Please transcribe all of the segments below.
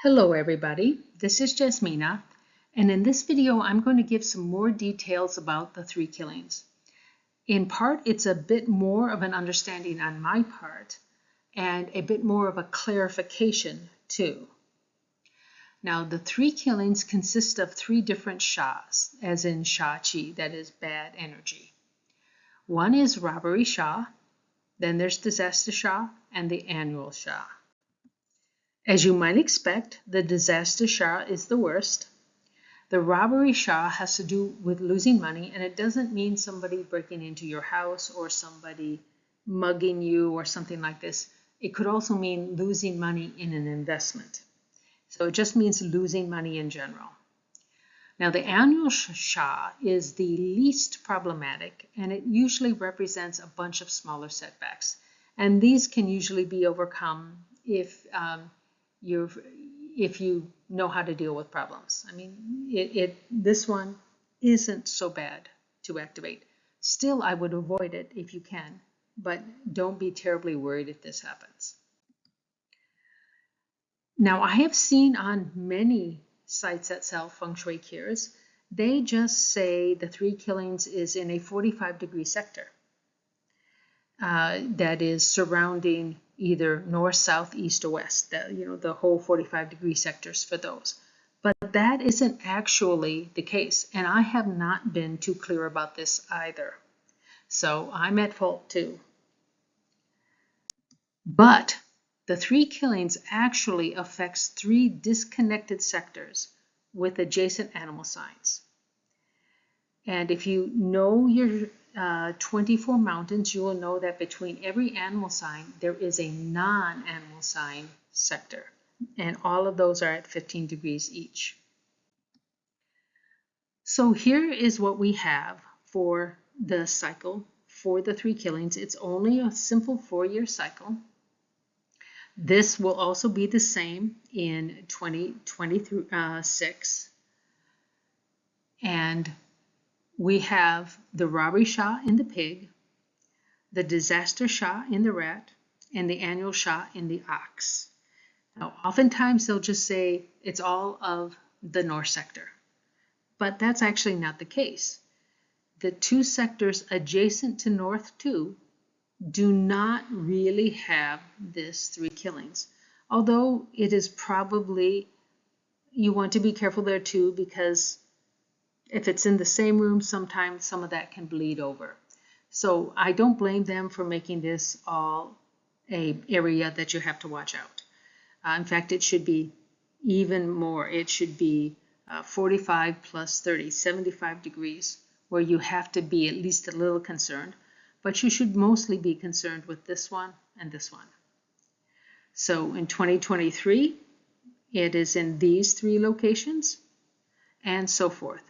Hello everybody, this is Jasmina, and in this video I'm going to give some more details about the three killings. In part, it's a bit more of an understanding on my part, and a bit more of a clarification too. Now, the three killings consist of three different shas, as in sha qi, that is bad energy. One is robbery sha, then there's disaster sha, and the annual sha. As you might expect, the disaster sha is the worst. The robbery sha has to do with losing money, and it doesn't mean somebody breaking into your house or somebody mugging you or something like this. It could also mean losing money in an investment. So it just means losing money in general. Now, the annual sha is the least problematic, and it usually represents a bunch of smaller setbacks. And these can usually be overcome if you know how to deal with problems. I mean, this one isn't so bad to activate. Still, I would avoid it if you can, but don't be terribly worried if this happens. Now, I have seen on many sites that sell Feng Shui cures, they just say the three killings is in a 45-degree sector that is surrounding either north, south, east, or west, the whole 45-degree sectors for those. But that isn't actually the case, and I have not been too clear about this either. So I'm at fault too. But the three killings actually affects three disconnected sectors with adjacent animal signs. And if you know your 24 mountains, you will know that between every animal sign, there is a non-animal sign sector. And all of those are at 15 degrees each. So here is what we have for the cycle for the three killings. It's only a simple 4-year cycle. This will also be the same in 2026. And we have the robbery sha in the pig, the disaster sha in the rat, and the annual sha in the ox. Now, oftentimes they'll just say it's all of the north sector, but that's actually not the case. The two sectors adjacent to north 2 do not really have this three killings, although it is probably, you want to be careful there too, because if it's in the same room, sometimes some of that can bleed over. So I don't blame them for making this all an area that you have to watch out. In fact, it should be even more. It should be 45 plus 30, 75 degrees, where you have to be at least a little concerned. But you should mostly be concerned with this one and this one. So in 2023, it is in these three locations, and so forth.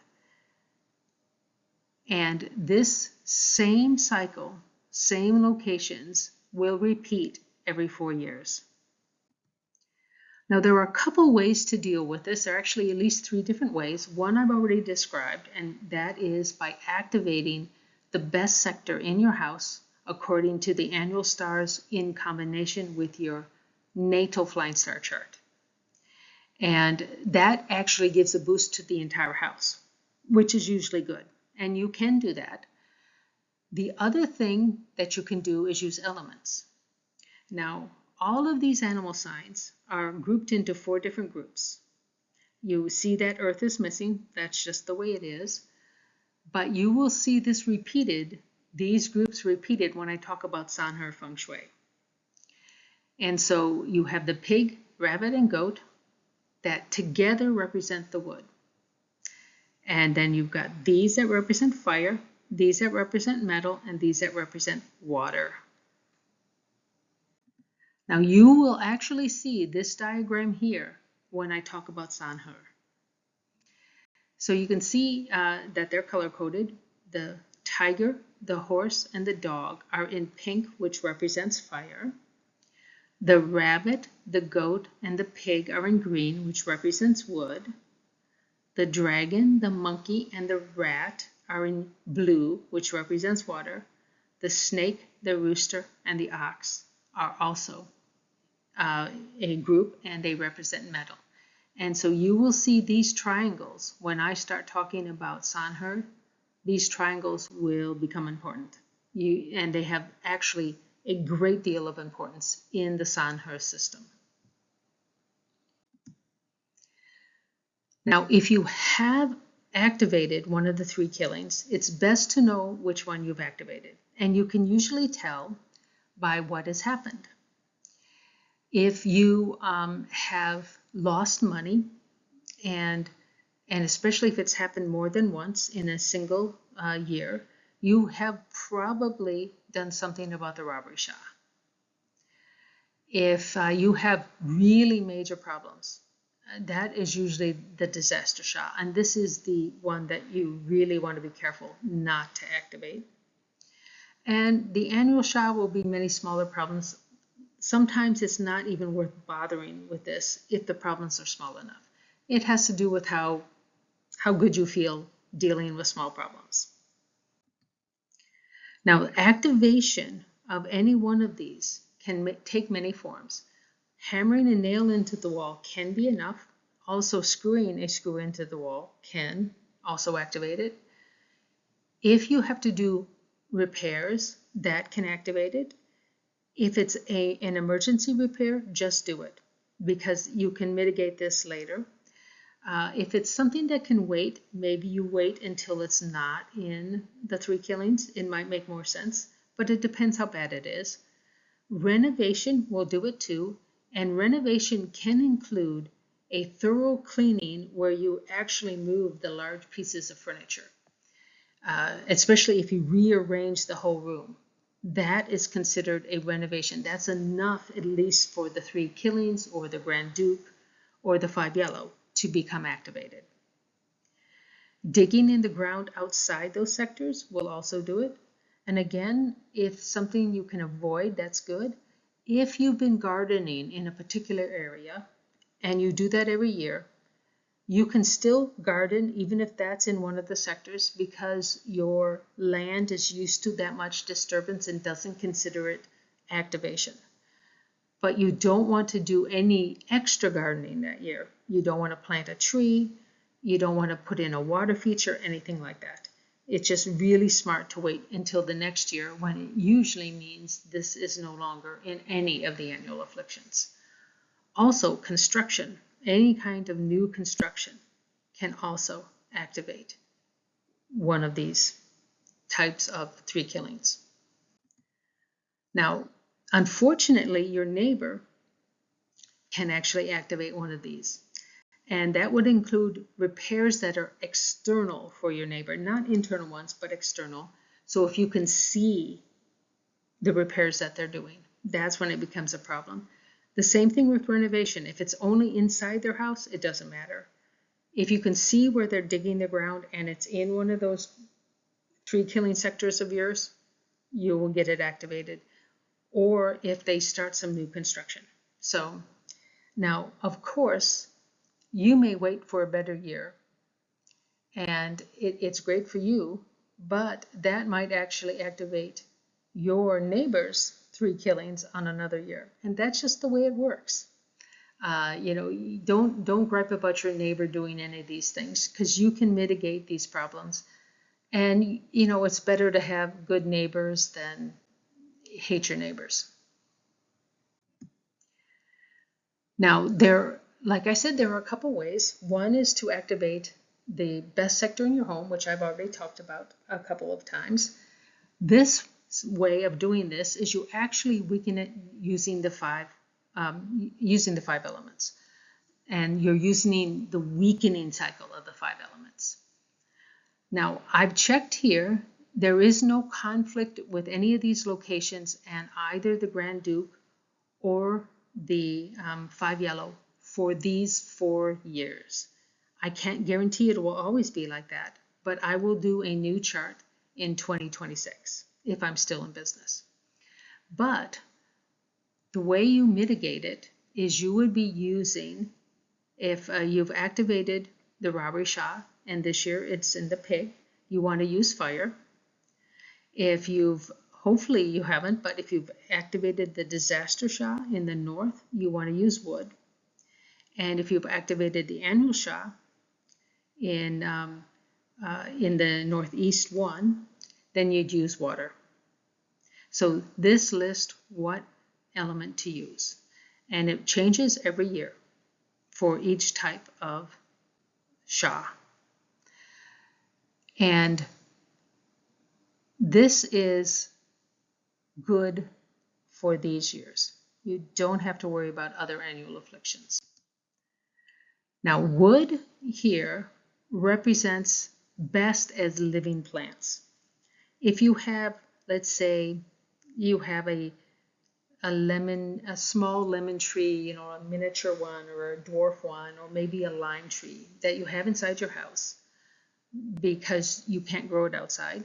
And this same cycle, same locations, will repeat every 4 years. Now, there are a couple ways to deal with this. There are actually at least 3 different ways. One I've already described, and that is by activating the best sector in your house according to the annual stars in combination with your natal flying star chart. And that actually gives a boost to the entire house, which is usually good. And you can do that. The other thing that you can do is use elements. Now, all of these animal signs are grouped into 4 different groups. You see that Earth is missing. That's just the way it is. But you will see this repeated, these groups repeated when I talk about Sanhe Feng Shui. And so you have the pig, rabbit, and goat that together represent the wood. And then you've got these that represent fire, these that represent metal, and these that represent water. Now you will actually see this diagram here when I talk about Sanhe. So you can see that they're color-coded. The tiger, the horse, and the dog are in pink, which represents fire. The rabbit, the goat, and the pig are in green, which represents wood. The dragon, the monkey, and the rat are in blue, which represents water. The snake, the rooster, and the ox are also a group, and they represent metal. And so you will see these triangles when I start talking about Sanher. These triangles will become important. And they have actually a great deal of importance in the Sanher system. Now, if you have activated one of the 3 killings, it's best to know which one you've activated. And you can usually tell by what has happened. If you have lost money, and especially if it's happened more than once in a single year, you have probably done something about the robbery Shah. If you have really major problems, that is usually the disaster Shah, and this is the one that you really want to be careful not to activate. And the annual Shah will be many smaller problems. Sometimes it's not even worth bothering with this if the problems are small enough. It has to do with how good you feel dealing with small problems. Now, activation of any one of these can take many forms. Hammering a nail into the wall can be enough. Also, screwing a screw into the wall can also activate it. If you have to do repairs, that can activate it. If it's an emergency repair, just do it, because you can mitigate this later. If it's something that can wait, maybe you wait until it's not in the 3 killings. It might make more sense, but it depends how bad it is. Renovation will do it too, and renovation can include a thorough cleaning where you actually move the large pieces of furniture, especially if you rearrange the whole room. That is considered a renovation. That's enough, at least for the 3 killings or the Grand Duke or the 5 yellow, to become activated. Digging in the ground outside those sectors will also do it. And again, if something you can avoid, that's good. If you've been gardening in a particular area and you do that every year, you can still garden even if that's in one of the sectors, because your land is used to that much disturbance and doesn't consider it activation. But you don't want to do any extra gardening that year. You don't want to plant a tree. You don't want to put in a water feature, anything like that. It's just really smart to wait until the next year, when it usually means this is no longer in any of the annual afflictions. Also, construction, any kind of new construction, can also activate one of these types of 3 killings. Now, unfortunately, your neighbor can actually activate one of these. And that would include repairs that are external for your neighbor, not internal ones, but external. So if you can see the repairs that they're doing, that's when it becomes a problem. The same thing with renovation. If it's only inside their house, it doesn't matter. If you can see where they're digging the ground and it's in one of those 3 killing sectors of yours, you will get it activated. Or if they start some new construction. So now, of course, you may wait for a better year, and it's great for you, but that might actually activate your neighbor's 3 killings on another year. And that's just the way it works. Don't gripe about your neighbor doing any of these things, because you can mitigate these problems. And, it's better to have good neighbors than hate your neighbors. Now, like I said, there are a couple ways. One is to activate the best sector in your home, which I've already talked about a couple of times. This way of doing this is you actually weaken it using the 5 elements, and you're using the weakening cycle of the 5 elements. Now, I've checked here. There is no conflict with any of these locations and either the Grand Duke or the 5 yellow for these 4 years. I can't guarantee it will always be like that, but I will do a new chart in 2026 if I'm still in business. But the way you mitigate it is you would be using, if you've activated the robbery Shah, and this year it's in the pig, you want to use fire. If hopefully you haven't, but if you've activated the disaster Shah in the north, you want to use wood. And if you've activated the annual Sha in the northeast one, then you'd use water. So this lists what element to use, and it changes every year for each type of Sha. And this is good for these years. You don't have to worry about other annual afflictions. Now, wood here represents best as living plants. If you have, let's say, you have a small lemon tree, a miniature one or a dwarf one, or maybe a lime tree that you have inside your house because you can't grow it outside,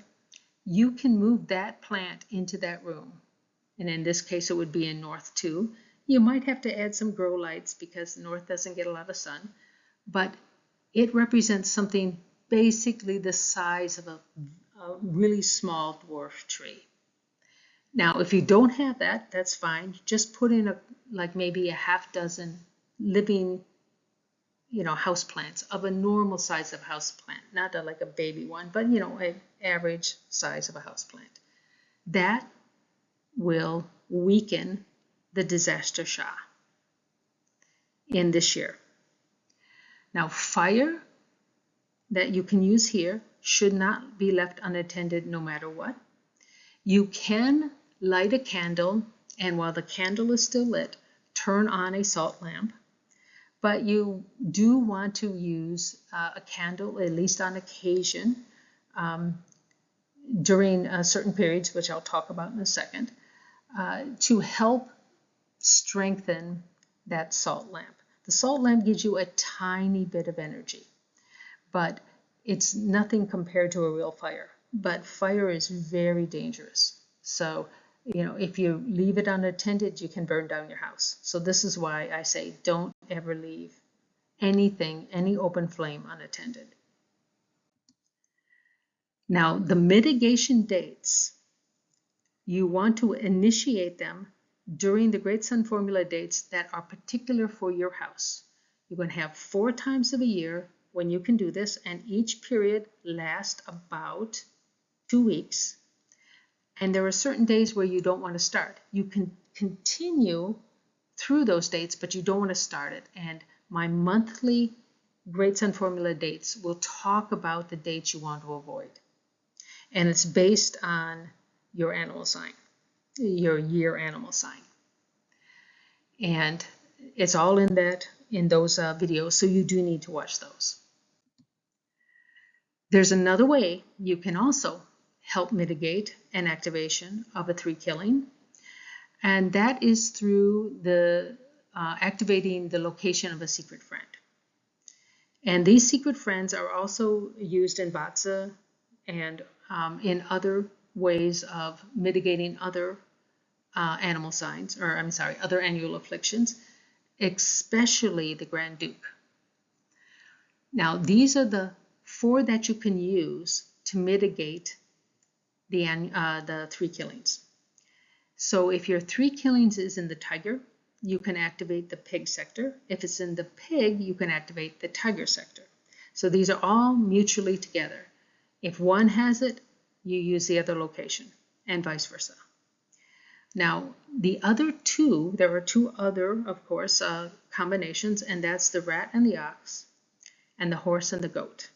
you can move that plant into that room. And in this case, it would be in north 2. You might have to add some grow lights because the north doesn't get a lot of sun, but it represents something basically the size of a really small dwarf tree. Now, if you don't have that, that's fine. Just put in maybe a half dozen living, house plants of a normal size of house plant, not like a baby one, but an average size of a house plant. That will weaken the disaster Sha in this year. Now, fire that you can use here should not be left unattended no matter what. You can light a candle, and while the candle is still lit, turn on a salt lamp. But you do want to use a candle, at least on occasion, during certain periods, which I'll talk about in a second, to help strengthen that salt lamp. The salt lamp gives you a tiny bit of energy, but it's nothing compared to a real fire. But fire is very dangerous. So, if you leave it unattended, you can burn down your house. So this is why I say don't ever leave anything, any open flame, unattended. Now, the mitigation dates, you want to initiate them during the Great Sun Formula dates that are particular for your house. You're going to have 4 times of a year when you can do this, and each period lasts about 2 weeks. And there are certain days where you don't want to start. You can continue through those dates, but you don't want to start it. And my monthly Great Sun Formula dates will talk about the dates you want to avoid. And it's based on your animal sign, your year animal sign. And it's all in those videos, so you do need to watch those. There's another way you can also help mitigate an activation of a 3 killing, and that is through the activating the location of a secret friend. And these secret friends are also used in Vatsa and in other ways of mitigating other animal signs, or other annual afflictions, especially the Grand Duke. Now, these are the 4 that you can use to mitigate the 3 killings. So if your 3 killings is in the tiger, you can activate the pig sector. If it's in the pig, you can activate the tiger sector. So these are all mutually together. If one has it, you use the other location, and vice versa. Now, the other 2, there are 2 other, of course, combinations, and that's the rat and the ox, and the horse and the goat.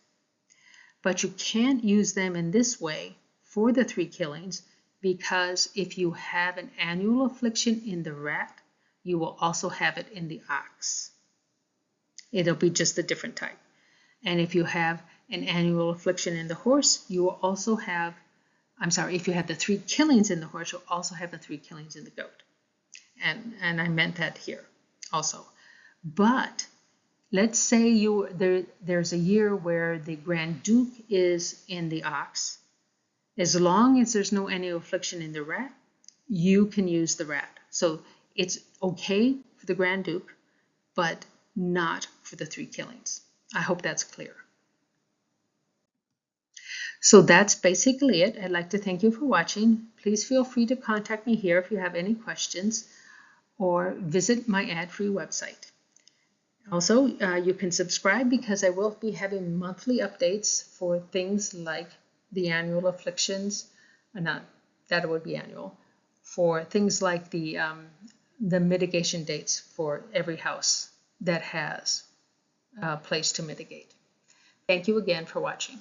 But you can't use them in this way for the 3 killings, because if you have an annual affliction in the rat, you will also have it in the ox. It'll be just a different type. And if you have an annual affliction in the horse, you will also have, if you have the 3 killings in the horse, you'll also have the 3 killings in the goat. And I meant that here also. But let's say there's a year where the Grand Duke is in the ox. As long as there's no annual affliction in the rat, you can use the rat. So it's okay for the Grand Duke, but not for the 3 killings. I hope that's clear. So that's basically it. I'd like to thank you for watching. Please feel free to contact me here if you have any questions, or visit my ad-free website. Also, you can subscribe because I will be having monthly updates for things like the annual afflictions. Not that would be annual. For things like the mitigation dates for every house that has a place to mitigate. Thank you again for watching.